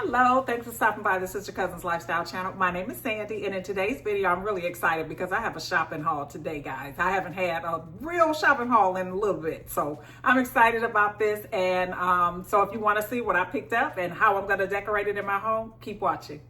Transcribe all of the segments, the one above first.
Hello, thanks for stopping by the Sister Cousins Lifestyle channel. My name is Sandy, and in today's video, I'm really excited because I have a shopping haul today, guys. I haven't had a real shopping haul in a little bit, so I'm excited about this. And so if you want to see what I picked up and how I'm going to decorate it in my home, keep watching.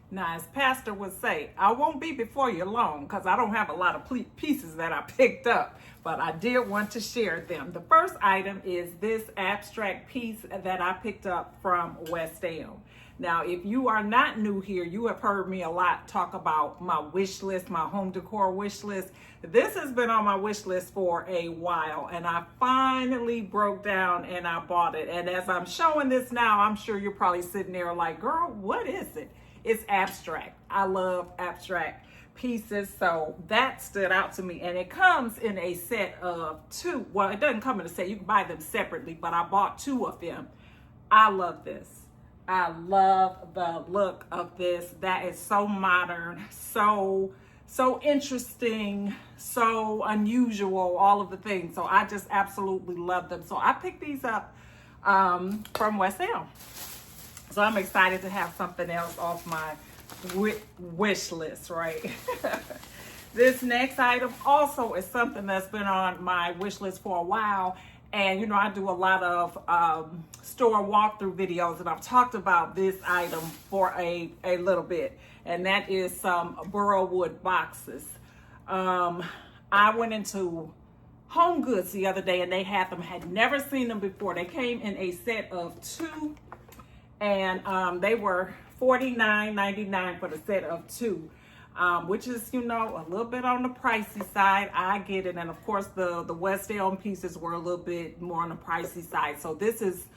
Now, as Pastor would say, I won't be before you long because I don't have a lot of pieces that I picked up, but I did want to share them. The first item is this abstract piece that I picked up from West Elm. Now, if you are not new here, you have heard me a lot talk about my wish list, my home decor wish list. This has been on my wish list for a while, and I finally broke down and I bought it. And as I'm showing this now, I'm sure you're probably sitting there like, girl, what is it? It's abstract. I love abstract pieces, so that stood out to me. And it comes in a set of two. Well, it doesn't come in a set. You can buy them separately, but I bought two of them. I love this. I love the look of this. That is so modern, so interesting, so unusual, all of the things. So I just absolutely love them. So I picked these up from West Elm. So I'm excited to have something else off my wish list, right? This next item also is something that's been on my wish list for a while. And, you know, I do a lot of store walkthrough videos, and I've talked about this item for a little bit. And that is some burl wood boxes. I went into Home Goods the other day and they had them, had never seen them before. They came in a set of two. And they were $49.99 for the set of two, which is, you know, a little bit on the pricey side. I get it. And of course, the West Elm pieces were a little bit more on the pricey side. So this is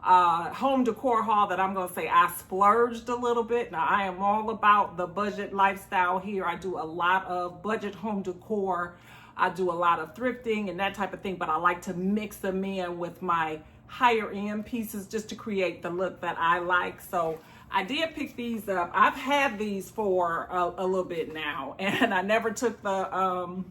home decor haul that I'm going to say I splurged a little bit. Now, I am all about the budget lifestyle here. I do a lot of budget home decor. I do a lot of thrifting and that type of thing, but I like to mix them in with my higher end pieces just to create the look that I like. So I did pick these up. I've had these for a little bit now, and I never took the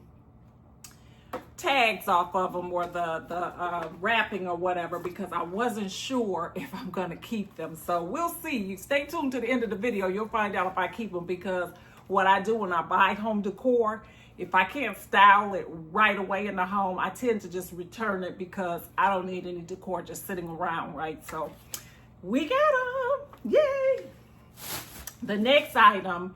tags off of them or the wrapping or whatever because I wasn't sure if I'm gonna keep them. So we'll see. You stay tuned to the end of the video. You'll find out if I keep them, because what I do when I buy home decor, if I can't style it right away in the home, I tend to just return it because I don't need any decor just sitting around, right? So we got them. Yay! The next item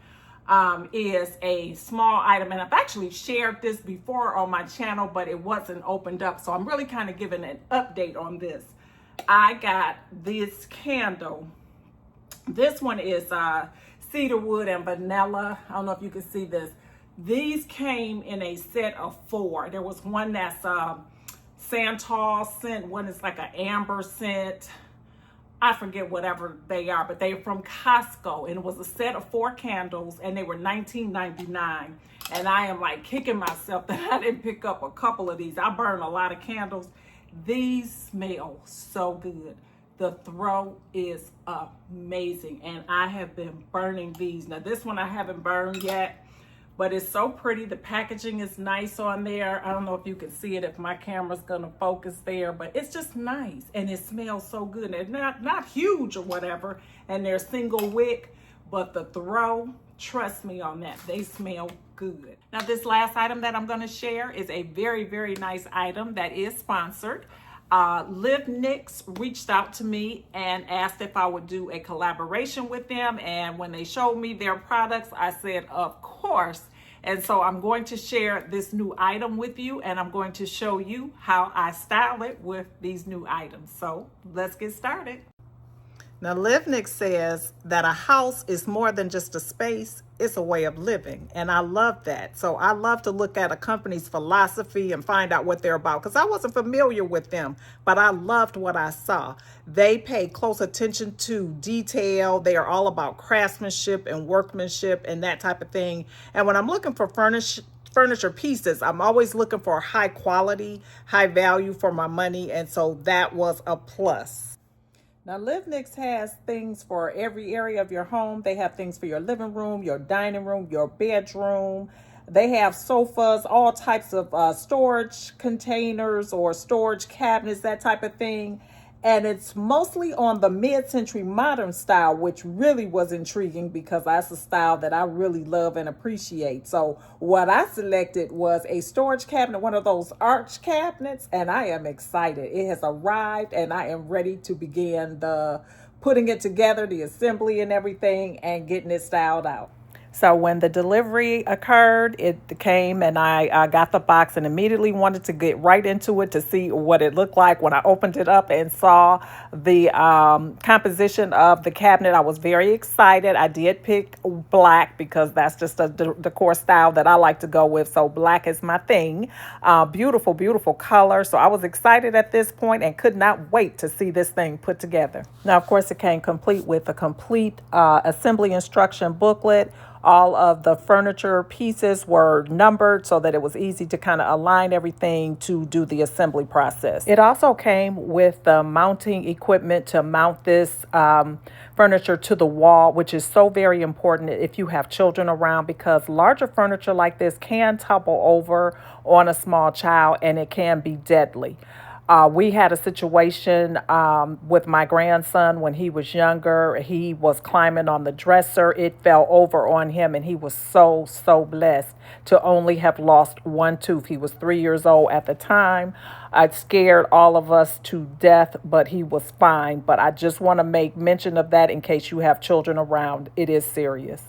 is a small item, and I've actually shared this before on my channel, but it wasn't opened up. So I'm really kind of giving an update on this. I got this candle. This one is cedar wood and vanilla. I don't know if you can see this. These came in a set of four. There was one that's Santal scent, one is like an amber scent. I forget whatever they are, but they're from Costco. And it was a set of 4 candles, and they were $19.99. And I am like kicking myself that I didn't pick up a couple of these. I burn a lot of candles. These smell so good. The throw is amazing, and I have been burning these. Now this one I haven't burned yet, but it's so pretty. The packaging is nice on there. I don't know if you can see it, if my camera's gonna focus there, but it's just nice, and it smells so good. And they're not huge or whatever, and they're single wick, but the throw, trust me on that, they smell good. Now this last item that I'm gonna share is a very, very nice item that is sponsored. LiVNiX reached out to me and asked if I would do a collaboration with them. And when they showed me their products, I said, of course. And so I'm going to share this new item with you, and I'm going to show you how I style it with these new items. So let's get started. Now, LiVNiX says that a house is more than just a space, it's a way of living. And I love that. So I love to look at a company's philosophy and find out what they're about, because I wasn't familiar with them, but I loved what I saw. They pay close attention to detail. They are all about craftsmanship and workmanship and that type of thing. And when I'm looking for furniture pieces, I'm always looking for high quality, high value for my money. And so that was a plus. Now, LiVNiX has things for every area of your home. They have things for your living room, your dining room, your bedroom. They have sofas, all types of storage containers or storage cabinets, that type of thing. And it's mostly on the mid-century modern style, which really was intriguing because that's a style that I really love and appreciate. So what I selected was a storage cabinet, one of those arch cabinets, and I am excited. It has arrived and I am ready to begin the putting it together, the assembly and everything, and getting it styled out. So when the delivery occurred, it came and I got the box and immediately wanted to get right into it to see what it looked like. When I opened it up and saw the composition of the cabinet, I was very excited. I did pick black because that's just a decor style that I like to go with. So black is my thing. Beautiful, beautiful color. So I was excited at this point and could not wait to see this thing put together. Now, of course, it came complete with a complete assembly instruction booklet. All of the furniture pieces were numbered so that it was easy to kind of align everything to do the assembly process. It also came with the mounting equipment to mount this furniture to the wall, which is so very important if you have children around, because larger furniture like this can topple over on a small child and it can be deadly. We had a situation with my grandson when he was younger. He was climbing on the dresser. It fell over on him, and he was so blessed to only have lost one tooth. He was 3 years old at the time. It scared all of us to death, but he was fine. But I just want to make mention of that in case you have children around. It is serious.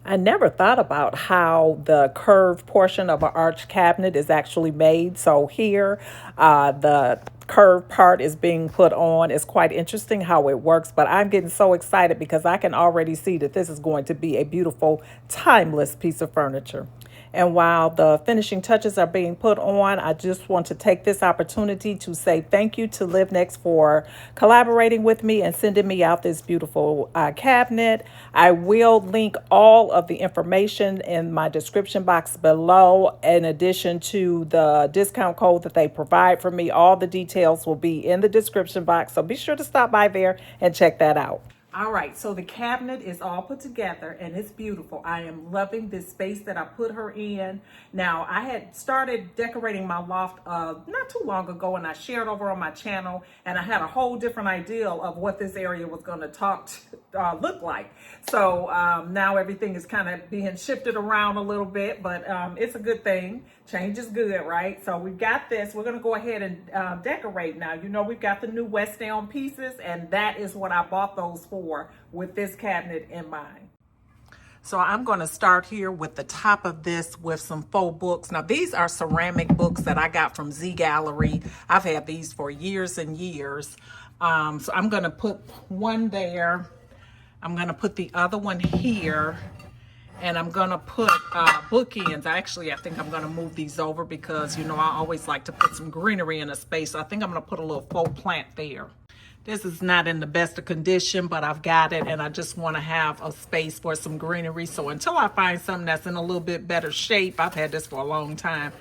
I never thought about how the curved portion of an arch cabinet is actually made. So here, the curved part is being put on. It's quite interesting how it works, but I'm getting so excited because I can already see that this is going to be a beautiful, timeless piece of furniture. And while the finishing touches are being put on, I just want to take this opportunity to say thank you to LiVNiX for collaborating with me and sending me out this beautiful cabinet. I will link all of the information in my description box below. In addition to the discount code that they provide for me, all the details will be in the description box. So be sure to stop by there and check that out. All right, so the cabinet is all put together and it's beautiful. I am loving this space that I put her in. Now, I had started decorating my loft not too long ago, and I shared over on my channel, and I had a whole different idea of what this area was going to look like. So now everything is kind of being shifted around a little bit, but it's a good thing. Change is good, right? So we've got this. We're going to go ahead and decorate now. You know, we've got the new West Elm pieces, and that is what I bought those for, with this cabinet in mind. So I'm going to start here with the top of this with some faux books. Now, these are ceramic books that I got from Z Gallery. I've had these for years and years. So I'm going to put one there. I'm going to put the other one here. And I'm going to put bookends. Actually, I think I'm going to move these over because, you know, I always like to put some greenery in a space. So I think I'm going to put a little faux plant there. This is not in the best of condition, but I've got it, and I just want to have a space for some greenery. So until I find something that's in a little bit better shape, I've had this for a long time.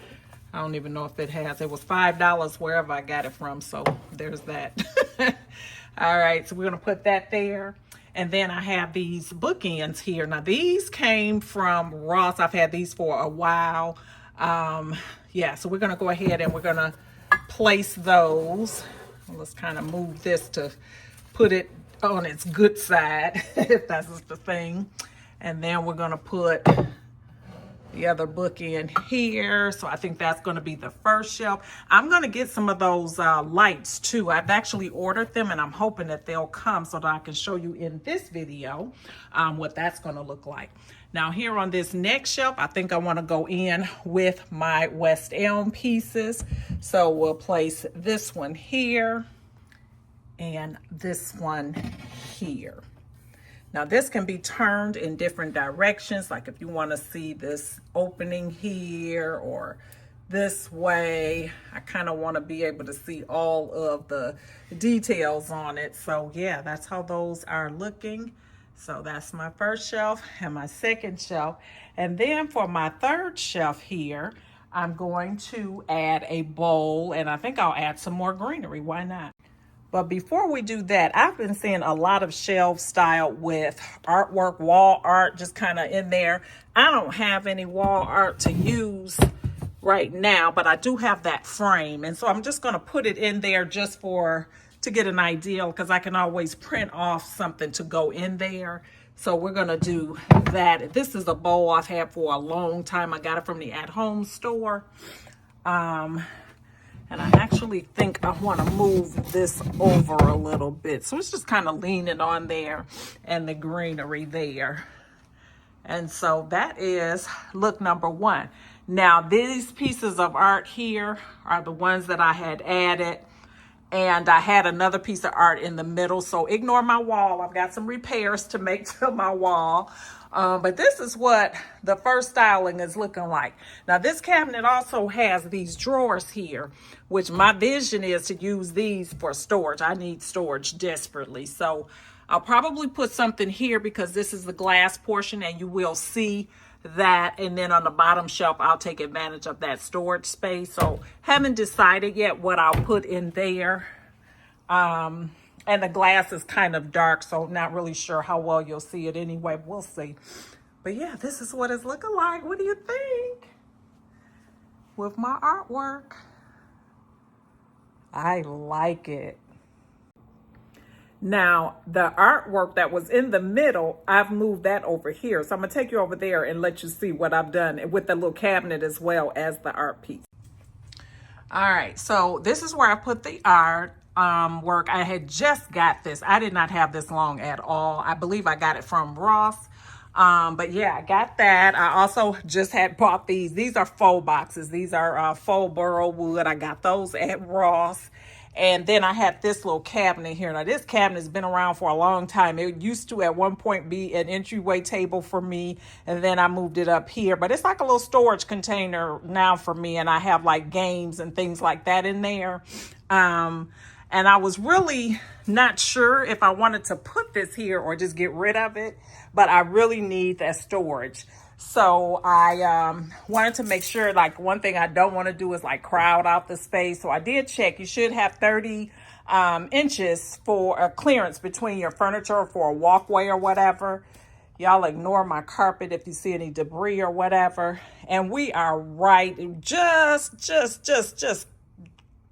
I don't even know if it has. It was $5 wherever I got it from, so there's that. All right, so we're going to put that there. And then I have these bookends here. Now, these came from Ross. I've had these for a while. Yeah, so we're going to go ahead and we're going to place those. Let's kind of move this to put it on its good side, if that's the thing. And then we're going to put the other book in here. So I think that's going to be the first shelf. I'm going to get some of those lights too. I've actually ordered them, and I'm hoping that they'll come so that I can show you in this video what that's going to look like. Now, here on this next shelf, I think I want to go in with my West Elm pieces. So we'll place this one here and this one here. Now, this can be turned in different directions. Like if you want to see this opening here or this way, I kind of want to be able to see all of the details on it. So yeah, that's how those are looking. So that's my first shelf and my second shelf. And then for my third shelf here, I'm going to add a bowl, and I think I'll add some more greenery. Why not? But before we do that, I've been seeing a lot of shelf style with artwork, wall art, just kind of in there. I don't have any wall art to use right now, but I do have that frame. And so I'm just going to put it in there just to get an idea, because I can always print off something to go in there. So we're going to do that. This is a bowl I've had for a long time. I got it from the at-home store. And I actually think I want to move this over a little bit. So it's just kind of leaning on there and the greenery there. And so that is look number one. Now, these pieces of art here are the ones that I had added. And I had another piece of art in the middle. So ignore my wall. I've got some repairs to make to my wall. But this is what the first styling is looking like. Now, this cabinet also has these drawers here, which my vision is to use these for storage. I need storage desperately. So I'll probably put something here because this is the glass portion and you will see that. And then on the bottom shelf, I'll take advantage of that storage space. So haven't decided yet what I'll put in there. And the glass is kind of dark, so not really sure how well you'll see it anyway. We'll see. But yeah, this is what it's looking like. What do you think? With my artwork. I like it. Now, the artwork that was in the middle, I've moved that over here. So I'm going to take you over there and let you see what I've done with the little cabinet as well as the art piece. All right, so this is where I put the art. Work. I had just got this. I did not have this long at all. I believe I got it from Ross. But yeah, I got that. I also just had bought these. These are faux boxes. These are faux burl wood. I got those at Ross. And then I had this little cabinet here. Now, this cabinet has been around for a long time. It used to at one point be an entryway table for me. And then I moved it up here. But it's like a little storage container now for me. And I have like games and things like that in there. And I was really not sure if I wanted to put this here or just get rid of it, but I really need that storage. So I wanted to make sure, like, one thing I don't want to do is like crowd out the space. So I did check. You should have 30 inches for a clearance between your furniture for a walkway or whatever. Y'all ignore my carpet if you see any debris or whatever. And we are right, just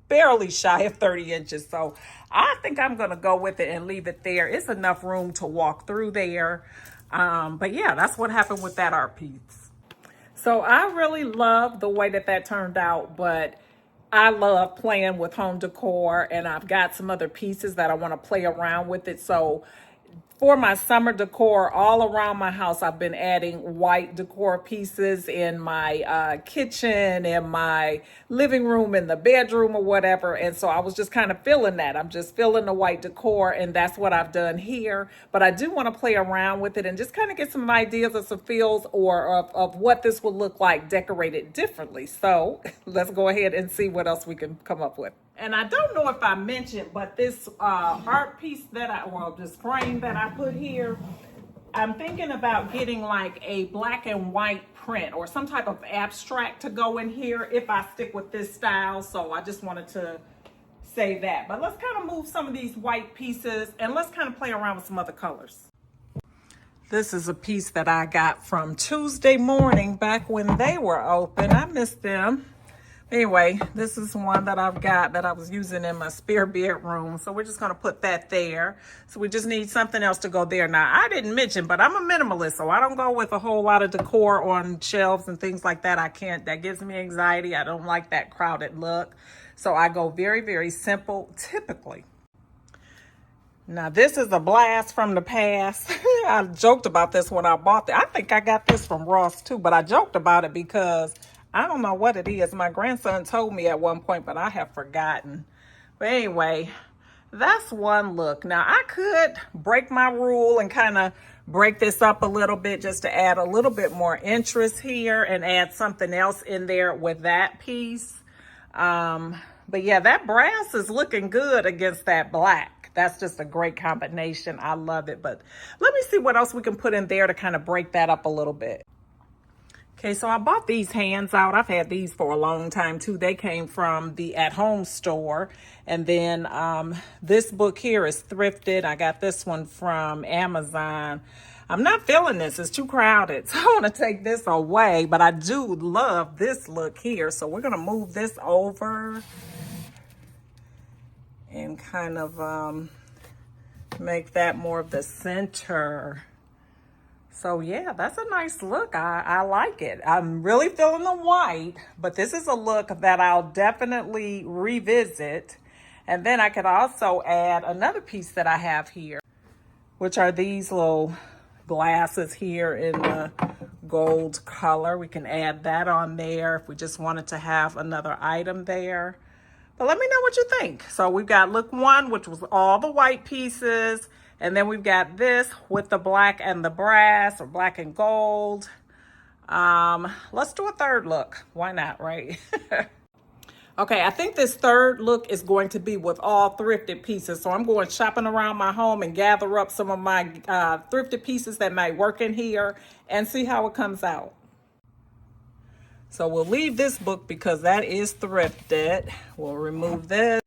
barely shy of 30 inches. So I think I'm going to go with it and leave it there. It's enough room to walk through there. But yeah, that's what happened with that art piece. So I really love the way that turned out, but I love playing with home decor, and I've got some other pieces that I want to play around with it. So for my summer decor all around my house, I've been adding white decor pieces in my kitchen, in my living room, in the bedroom or whatever. And so I was just kind of feeling that. I'm just feeling the white decor, and that's what I've done here. But I do want to play around with it and just kind of get some ideas of some feels or of what this would look like decorated differently. So let's go ahead and see what else we can come up with. And I don't know if I mentioned, but this art piece this frame that I put here, I'm thinking about getting like a black and white print or some type of abstract to go in here if I stick with this style. So I just wanted to say that. But let's kind of move some of these white pieces and let's kind of play around with some other colors. This is a piece that I got from Tuesday Morning back when they were open. I missed them. Anyway, this is one that I've got that I was using in my spare bedroom. So we're just going to put that there. So we just need something else to go there. Now, I didn't mention, but I'm a minimalist, so I don't go with a whole lot of decor on shelves and things like that. I can't. That gives me anxiety. I don't like that crowded look. So I go very, very simple, typically. Now, this is a blast from the past. I joked about this when I bought it. I think I got this from Ross, too, but I joked about it because I don't know what it is. My grandson told me at one point, but I have forgotten. But anyway, that's one look. Now, I could break my rule and kind of break this up a little bit just to add a little bit more interest here and add something else in there with that piece. But yeah, that brass is looking good against that black. That's just a great combination. I love it. But let me see what else we can put in there to kind of break that up a little bit. Okay, so I bought these hands out. I've had these for a long time too. They came from the at-home store. And then this book here is thrifted. I got this one from Amazon. I'm not feeling this. It's too crowded. So I want to take this away, but I do love this look here. So we're going to move this over and kind of make that more of the center. So yeah, that's a nice look. I like it. I'm really feeling the white, but this is a look that I'll definitely revisit. And then I could also add another piece that I have here, which are these little glasses here in the gold color. We can add that on there if we just wanted to have another item there. But let me know what you think. So we've got look one, which was all the white pieces. And then we've got this with the black and the brass, or black and gold. Let's do a third look. Why not, right? Okay, I think this third look is going to be with all thrifted pieces. So I'm going shopping around my home and gather up some of my thrifted pieces that might work in here and see how it comes out. So we'll leave this book because that is thrifted. We'll remove this.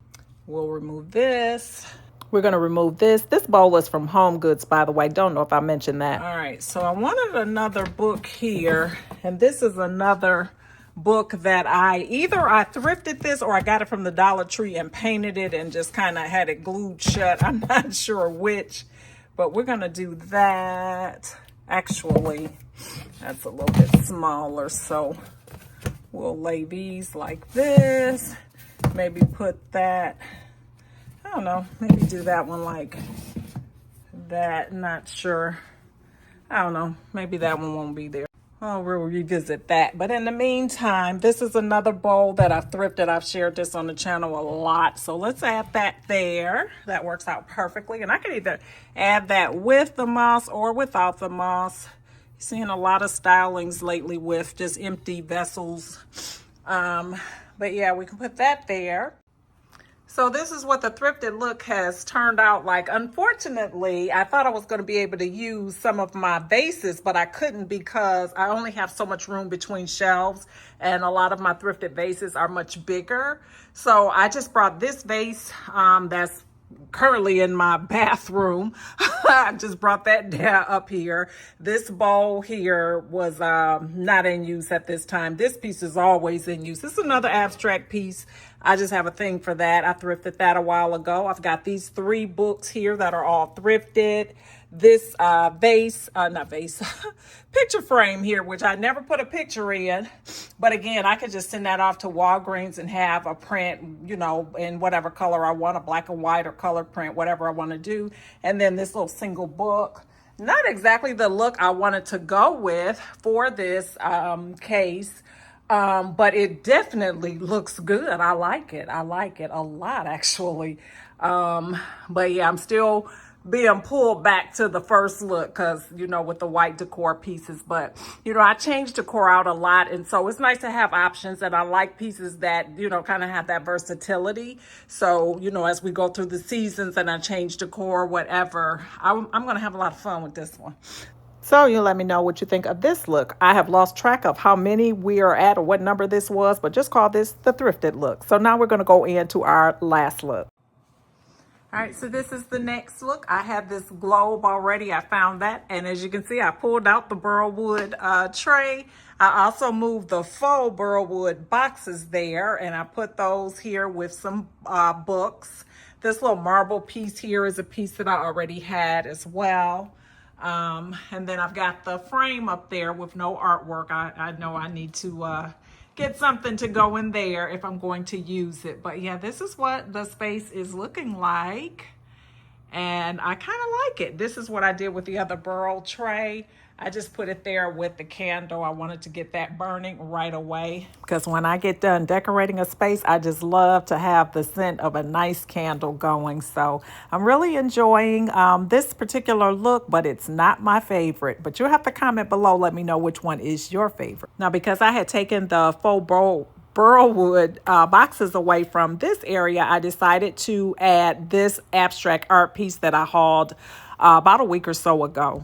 We'll remove this. We're going to remove this. This bowl is from Home Goods, by the way. Don't know if I mentioned that. All right, so I wanted another book here, and this is another book that I thrifted this or I got it from the Dollar Tree and painted it and just kind of had it glued shut. I'm not sure which, but we're going to do that. Actually, that's a little bit smaller, so we'll lay these like this. Maybe put that, I don't know, maybe do that one like that. Not sure. I don't know. Maybe that one won't be there. Oh, we'll revisit that. But in the meantime, this is another bowl that I've thrifted. I've shared this on the channel a lot. So let's add that there. That works out perfectly. And I can either add that with the moss or without the moss. Seeing a lot of stylings lately with just empty vessels. But yeah, we can put that there. So this is what the thrifted look has turned out like. Unfortunately, I thought I was going to be able to use some of my vases, but I couldn't because I only have so much room between shelves and a lot of my thrifted vases are much bigger. So I just brought this vase that's currently in my bathroom. I just brought that down up here. This bowl here was not in use at this time. This piece is always in use. This is another abstract piece. I just have a thing for that. I thrifted that a while ago. I've got these 3 books here that are all thrifted. This picture frame here, which I never put a picture in. But again, I could just send that off to Walgreens and have a print, you know, in whatever color I want, a black and white or color print, whatever I want to do. And then this little single book. Not exactly the look I wanted to go with for this case. But it definitely looks good. I like it. I like it a lot, actually. But yeah, I'm still being pulled back to the first look because, you know, with the white decor pieces. But, you know, I changed decor out a lot. And so it's nice to have options, and I like pieces that, you know, kind of have that versatility. So, you know, as we go through the seasons and I change decor, whatever, I'm going to have a lot of fun with this one. So you let me know what you think of this look. I have lost track of how many we are at or what number this was, but just call this the thrifted look. So now we're going to go into our last look. All right, so this is the next look. I have this globe already. I found that. And as you can see, I pulled out the burlwood tray. I also moved the faux burlwood boxes there, and I put those here with some books. This little marble piece here is a piece that I already had as well. And then I've got the frame up there with no artwork. I know I need to get something to go in there if I'm going to use it. But yeah, this is what the space is looking like. And I kind of like it. This is what I did with the other burl tray. I just put it there with the candle. I wanted to get that burning right away. Because when I get done decorating a space, I just love to have the scent of a nice candle going. So I'm really enjoying this particular look, but it's not my favorite. But you'll have to comment below. Let me know which one is your favorite. Now, because I had taken the faux burlwood boxes away from this area, I decided to add this abstract art piece that I hauled about a week or so ago.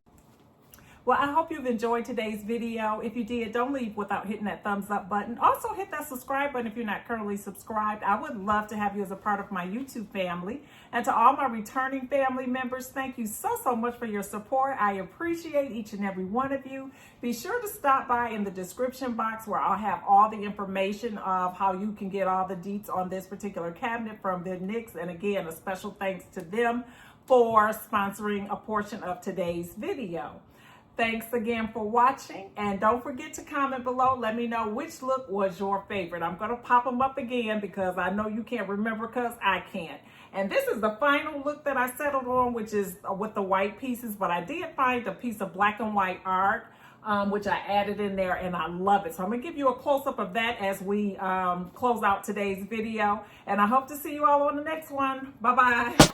Well, I hope you've enjoyed today's video. If you did, don't leave without hitting that thumbs up button. Also hit that subscribe button if you're not currently subscribed. I would love to have you as a part of my YouTube family. And to all my returning family members, thank you so much for your support. I appreciate each and every one of you. Be sure to stop by in the description box where I'll have all the information of how you can get all the deets on this particular cabinet from LiVNiX. And again, a special thanks to them for sponsoring a portion of today's video. Thanks again for watching, and don't forget to comment below. Let me know which look was your favorite. I'm going to pop them up again because I know you can't remember because I can't. And this is the final look that I settled on, which is with the white pieces, but I did find a piece of black and white art, which I added in there, and I love it. So I'm going to give you a close-up of that as we close out today's video, and I hope to see you all on the next one. Bye-bye.